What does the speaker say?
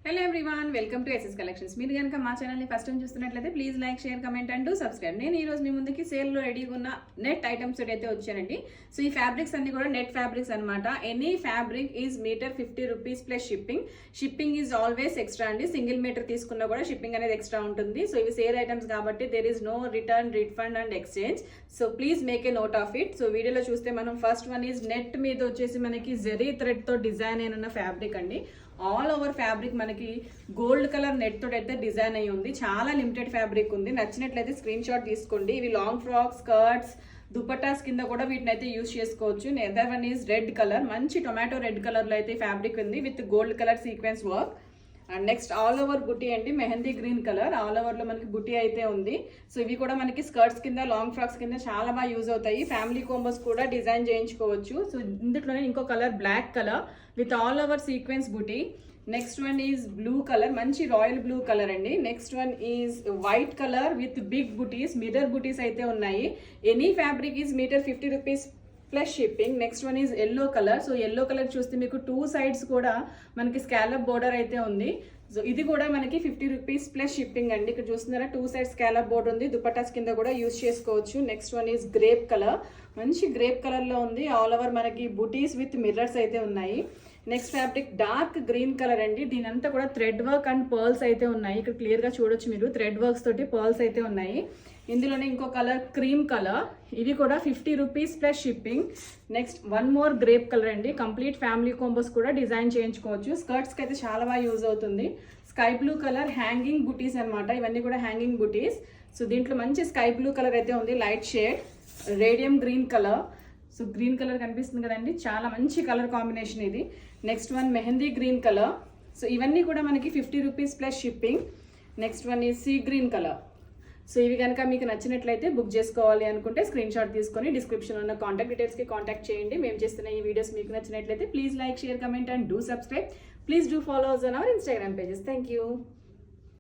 Hello everyone, welcome to SS collections. మీరు కనుక మా ఛానల్ని ఫస్ట్ టైం చూస్తున్నట్లయితే please like, share, comment and subscribe. నేను ఈ రోజు మీ ముందుకి సేల్లో రెడీగా ఉన్న నెట్ ఐటమ్స్ అయితే వచ్చానండి. సో ఈ ఫ్యాబ్రిక్స్ అన్ని కూడా నెట్ ఫ్యాబ్రిక్స్ అనమాట. Any fabric is metre 50 rupees plus shipping. Shipping is always extra అండి. సింగిల్ మీటర్ తీసుకున్నా కూడా షిప్పింగ్ అనేది ఎక్స్ట్రా ఉంటుంది. సో ఇవి సేల్ ఐటమ్స్ కాబట్టి there is no return, refund and exchange. So please make a note of it. So వీడియోలో చూస్తే మనం ఫస్ట్ వన్ ఈజ్ నెట్ మీద వచ్చేసి మనకి జెరీ థ్రెడ్ తో డిజైన్ అయిన ఫ్యాబ్రిక్ అండి. ఆల్ ఓవర్ ఫ్యాబ్రిక్ మనకి గోల్డ్ కలర్ నెట్ తోటి అయితే డిజైన్ అయ్యి ఉంది. చాలా లిమిటెడ్ ఫ్యాబ్రిక్ ఉంది. నచ్చినట్లయితే స్క్రీన్ షాట్ తీసుకోండి. ఇవి లాంగ్ ఫ్రాక్స్, స్కర్ట్స్, దుపట్టాస్ కింద కూడా వీటిని అయితే యూజ్ చేసుకోవచ్చు. Other one is red colour, మంచి టొమాటో రెడ్ కలర్ లో అయితే ఫ్యాబ్రిక్ ఉంది with gold colour sequence work. And next all over బుటీ అండి, mehndi green colour. All over లో మనకి బుటీ అయితే ఉంది. సో ఇవి కూడా మనకి స్కర్ట్స్ కింద, లాంగ్ ఫ్రాక్స్ కింద చాలా బాగా యూజ్ అవుతాయి. ఫ్యామిలీ కోంబోస్ కూడా డిజైన్ చేయించుకోవచ్చు. సో ఇందులోనే ఇంకో colour black colour with all over sequence బుటీ. Next one is blue colour, మంచి రాయల్ బ్లూ కలర్ అండి. Next one is white colour with big బుటీస్, మిర్రర్ బుటీస్ అయితే ఉన్నాయి. Any fabric is metre 50 rupees plus shipping. Next one is yellow colour. So yellow colour చూస్తే మీకు 2 sides కూడా మనకి స్కాలప్ బోర్డర్ అయితే ఉంది. సో ఇది కూడా మనకి 50 రూపీస్ ప్లస్ షిప్పింగ్ అండి. ఇక్కడ చూస్తున్నారా 2 సైడ్స్ స్కాలప్ బోర్డర్ ఉంది. దుపట్టాస్ కింద కూడా యూజ్ చేసుకోవచ్చు. Next one is grape colour, మంచి గ్రేప్ కలర్ లో ఉంది. ఆల్ ఓవర్ మనకి బుటీస్ విత్ మిర్రర్స్ అయితే ఉన్నాయి. Next fabric dark green colour అండి. దీని అంతా కూడా థ్రెడ్ వర్క్ అండ్ పర్ల్స్ అయితే ఉన్నాయి. ఇక్కడ క్లియర్ గా చూడొచ్చు మీరు, థ్రెడ్ వర్క్స్ తోటి పర్ల్స్ అయితే ఉన్నాయి. ఇందులోనే ఇంకో కలర్ క్రీమ్ కలర్, ఇది కూడా 50 rupees plus shipping. Next one more grape colour అండి. కంప్లీట్ ఫ్యామిలీ కాంబోస్ కూడా డిజైన్ చేయించుకోవచ్చు. స్కర్ట్స్ కి అయితే చాలా బాగా యూజ్ అవుతుంది. స్కై బ్లూ కలర్ హ్యాంగింగ్ బుటీస్ అనమాట. ఇవన్నీ కూడా హ్యాంగింగ్ బుటీస్. సో దీంట్లో మంచి స్కై బ్లూ కలర్ అయితే ఉంది, light shade. Radium green colour, so green colour కనిపిస్తుంది కదండి, చాలా మంచి కలర్ కాంబినేషన్ ఇది. Next one mehndi green colour. So ఇవన్నీ కూడా మనకి 50 rupees plus shipping. Next one ఈ సీ గ్రీన్ కలర్. సో ఇవి కనుక మీకు నచ్చినట్లయితే బుక్ చేసుకోవాలి అనుకుంటే స్క్రీన్ షాట్ తీసుకొని డిస్క్రిప్షన్ ఉన్న కాంటాక్ట్ డీటెయిల్స్కి కాంటాక్ట్ చేయండి. మేము చేస్తున్న ఈ వీడియోస్ మీకు నచ్చినట్లయితే please like, share, comment and do subscribe. Please do follow us on our Instagram pages. Thank you.